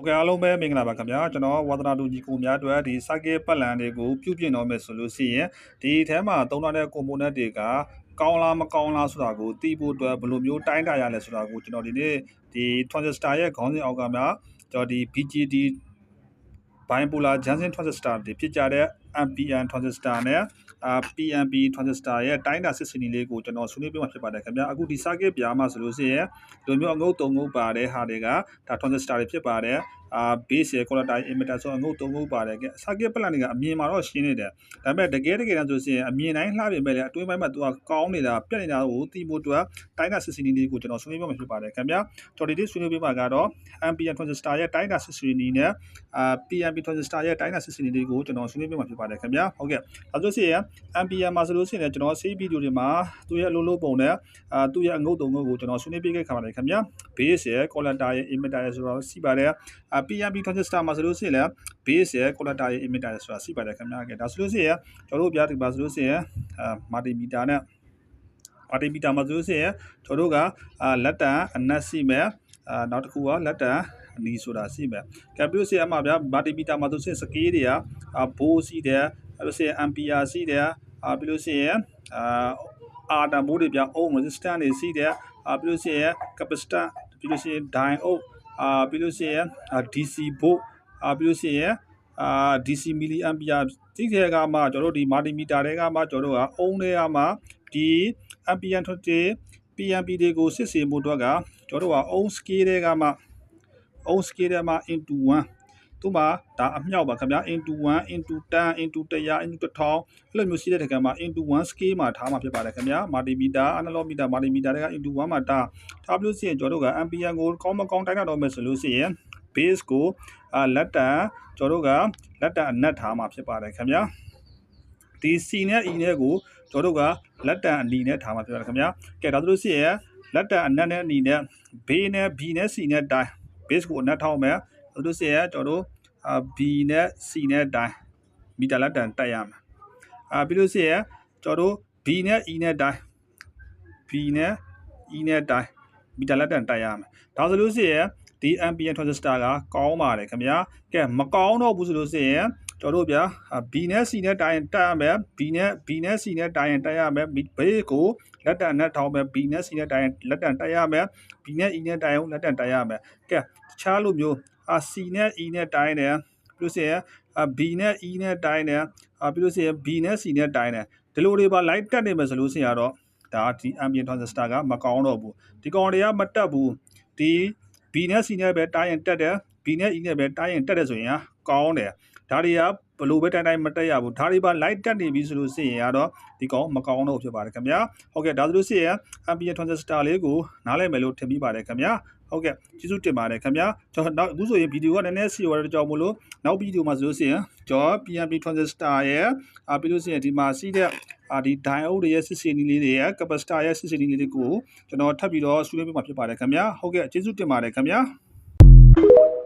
Okay အားလုံးပဲမင်္ဂလာပါခင်ဗျာကျွန်တော်ဝါသနာတူညီကိုများအတွက်ဒီ circuit ပတ်လန်တွေကိုပြုပြင်တော့မယ်ဆိုလို့ရှိရင်ဒီထဲမှာသုံးထားတဲ့ component တွေကကောင်းလားမကောင်းလားဆိုတာကိုသိဖို့အတွက်ဘယ်လိုမျိုးတိုင်းတာရလဲဆိုတာကိုကျွန်တော်ဒီနေ့ဒီ transistor ရဲ့ခေါင်းစဉ်အောက်ကမှာကျွန်တော်ဒီ BJT bipolar junction transistor တွေဖြစ်ကြတဲ့ NPN transistor နဲ့PNP transistor ရဲ့တိုင်းတာစစ်စင်နီလေးကိုကျွန်တော်ဆွေးနွေးပြမှာဖြစ်ပါတယ်ခင်ဗျာအခုဒီ circuit ပြားမှာဆိုလို့ရှိရင်ဒီလိုမျိုးအငုတ်၃ငုတ်ပါတဲ့ဟာတွေကဒါ transistor တွေဖြစ်ပါတယ်base ရယ် collector emitter ဆိုအငုတ်၃ငုတ်ပါတယ်က circuit plan တွေကအမြင်မှာတော့ရှင်းနေတယ်ဒါပေမဲ့တကယ်တမ်းဆိုရင်အမြင်တိုင်းလှပြင်မဲ့လေအတွင်းပိုင်းမှာသူကကောင်းနေတာပြက်နေတာကိုသိဖို့အတွက်တိုင်းတာစစ်စင်နီလေးကိုကျွန်တော်ဆွေးနွေးပြမှာဖြစ်ပါတယ်ခင်ဗျာကျွန်တော်ဒီဆွေးနွေးပြမှာကတော့ NPN transistor ရဲ့တိုင်းတာစစ်စင်နီနဲ့PNP transistor ရဲ့တိုင်းတာစစ်စင်နီလေးကိုကျွန်တော်ဆွေးနွေးပြမှာဖြစ်ပါတယ်ခင်ဗျာဟုတ်ကဲ့ဒါဆိုရင် NPN မှာဆိုလို့ရှိရင်ကျွန်တော်ဆေးဗီဒီယိုတွေမှာသူ့ရဲ့အလုံးပုံနဲ့သူ့ရဲ့အငုတ်၃ငုတ်ကိုကျွန်တော်ဆွေးနွေးပြခဲ့ခါပါတယ်ခင်ဗျာ base ရယ် collector ရယ် emitter ရယ်ဆိုတော့စီပါတယ်PNP transistor မှာဆိုလို့ရှိရင်လည်း base ရယ် collector ရယ် emitter ရယ်ဆိုတာစီပါတယ်ခင်ဗျာကဲဒါဆိုလို့ရှိရင်ကျွန်တော်တို့ပြဒီမှာဆိုလို့ရှိရင်multimeter နဲ့ multimeter မှာဆိုလို့ရှိရင်ကျွန်တော်တို့ကလက်တံအနက်စီမယ်နောက်တစ်ခုကလက်တံအနီဆိုတာစီမယ်ကဲပြီးလို့ရှိရင်အမှာဗျာ multimeter မှာဆိုလို့ရှိရင် scale တွေကဘိုးစီတယ်အဲ့လိုရှိရင် ampere စီတယ်ပြီးလို့ရှိရင်R တန်ဖိုးတွေပြ ohm resistance တွေစီတယ်ပြီးလို့ရှိရင် capacitor ပြီးလို့ရှိရင် diode ပြီးလို့ရှိရင် DC volt ပြီးလို့ရှိရင်DC milliampere ဒီခေတ်ကမှကျွန်တော်တို့ဒီ multimeter တွေကမှကျွန်တော်တို့က ohm တွေကမှဒီ ampere တွေ PNP တွေကိုစစ်ဆေးမှုအတွက်ကကျွန်တော်တို့က ohm scale တွေကမှ ohm scale တွေမှာ into 1သူမှာဒါအမြောက်ပါခင်ဗျာ into 1 into 10 into 100 into 1000အဲ့လိုမျိုးရှိတဲ့တကယ်မှာ into 1 scale မှာထားမှာဖြစ်ပါတယ်ခင်ဗျာ multimeter analog meter multimeter တွေက into 1မှာထားပြီးလို့ရှိရင်ကျွန်တော်တို့က ampere ကိုကောင်းမကောင်းတိုင်းတာတော့မယ်ဆိုလို့ရှိရင် base ကိုလက်တံကျွန်တော်တို့ကလက်တံအနက်ထားမှာဖြစ်ပါတယ်ခင်ဗျာဒီ C နဲ့ E နဲ့ကိုကျွန်တော်တို့ကလက်တံအနီနဲ့ထားမှာဖြစ်ပါတယ်ခင်ဗျာကဲဒါဆိုလို့ရှိရင်လက်တံအနက်နဲ့အနီနဲ့ B နဲ့ B နဲ့ C နဲ့တိုင်း base ကိုအနက်ထောက်မယ်ဒါဆိုလို့ရှိရင်ကျွန်တော်တို့B နဲ့ C နဲ့တိုင်းမီတာလက်တံတက်ရမယ်ပြီးလို့ရှိရင်ကျွန်တော်တို့ B နဲ့ E နဲ့တိုင်း B နဲ့ E နဲ့တိုင်းမီတာလက်တံတက်ရမယ်ဒါဆိုလို့ရှိရင်ဒီ NPN transistor ကကောင်းပါတယ်ခင်ဗျာကဲမကောင်းတော့ဘူးဆိုလို့ရှိရင်ကျွန်တော်တို့ဗျာ B နဲ့ C နဲ့တိုင်းတက်ရမယ် B နဲ့ C နဲ့တိုင်းတက်ရမယ်ဘေးကိုလက်တံနဲ့ထောင်းမယ် B နဲ့ C နဲ့တိုင်းလက်တံတက်ရမယ် B နဲ့ E နဲ့တိုင်းလက်တံတက်ရမယ်ကဲတခြားလိုမျိုး C နဲ့ E နဲ့တိုင်းတယ်ပြီးလို့ရှိရင်B နဲ့ E နဲ့တိုင်းတယ်ပြီးလို့ရှိရင် B နဲ့ C နဲ့တိုင်းတယ်ဒီလိုတွေပါလိုက်တက်နေမယ်ဆိုလို့ရှိရင်တော့ဒါဒီ NPN transistor ကမကောင်းတော့ဘူးဒီကောင်တွေကမတက်ဘူးဒီ B နဲ့ C နဲ့ပဲတိုင်းရင်တက်တယ် B နဲ့ E နဲ့ပဲတိုင်းရင်တက်တယ်ဆိုရင်ကောင်းတယ်ဒါတွေကဘလို့ပဲတိုင်းမတက်ရဘူးဒါတွေပါလိုက်တက်နေပြီဆိုလို့ရှိရင်ကတော့ဒီကောင်မကောင်းတော့ဖြစ်ပါတယ်ခင်ဗျာဟုတ်ကဲ့ဒါဆိုလို့ရှိရင် NPN transistor လေးကိုနားလည်မယ်လို့ထင်မိပါတယ်ခင်ဗျာဟုတ်ကဲ့ကျေးဇူးတင်ပါတယ်ခင်ဗျာကျွန်တော်နောက်အခုဆိုရင်ဗီဒီယိုကနည်းနည်းစီဝရတဲ့ကြောင့်မလို့နောက်ဗီဒီယိုမှာဆိုလို့ရှိရင်ကျွန်တော် PNP transistor ရဲ့ပြီးလို့ရှိရင်ဒီမှာစီးတဲ့ဒီ diode တွေရဲ့စစ်စစ်နီးလေးတွေရဲ့ capacitor ရဲ့စစ်စစ်နီးလေးတွေကိုကျွန်တော်ထပ်ပြီးတော့ဆွေးနွေးပြမှာဖြစ်ပါတယ်ခင်ဗျာဟုတ်ကဲ့ကျေးဇူးတင်ပါတယ်ခင်ဗျာ